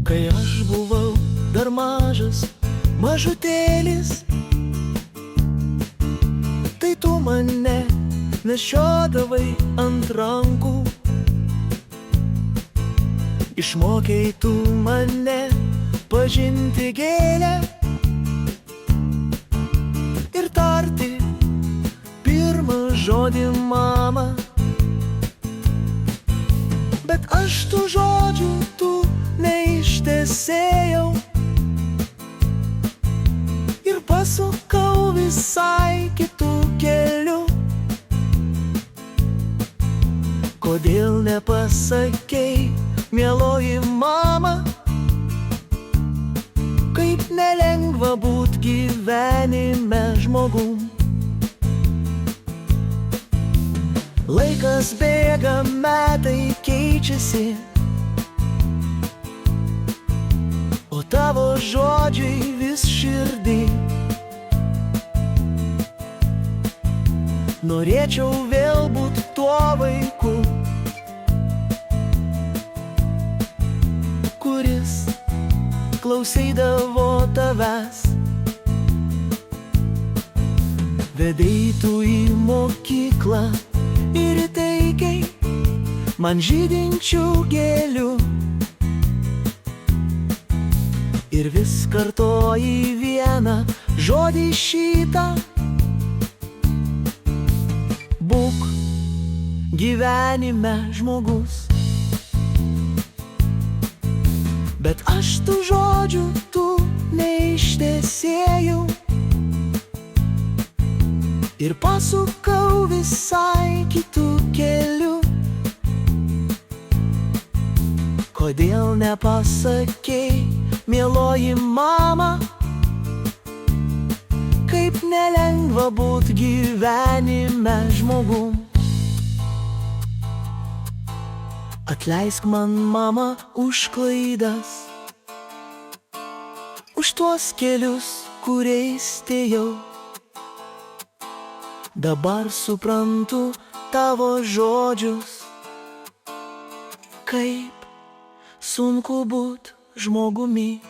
Kai aš buvau dar mažas, mažutėlis, tai tu mane nešiodavai ant rankų. Išmokei tu mane pažinti gėlę ir tarti pirmą žodį mama. Bet aš tų žodžių tu neištesėjau ir pasukau visai kitų kelių. Kodėl nepasakei, mieloji mama, kaip nelengva būt gyvenime žmogum? Laikas bėga, metai keičiasi, o tavo žodžiai vis širdį. Norėčiau vėl būt tuo vaiku, kuris klausydavo tavęs. Vedei tu į mokyklą ir įteikei man žydinčių gėlių, ir vis kartoji vieną žodį šitą: būk gyvenime žmogus. Bet aš tų žodžių tu neištesėjau ir pasukau visai kitų kelių. Kodėl nepasakei, mieloji mama, kaip nelengva būt gyvenime žmogum? Atleisk man, mama, už klaidas, už tuos kelius, kuriais ėjau. Dabar suprantu tavo žodžius, kaip sunku būt žmogumi.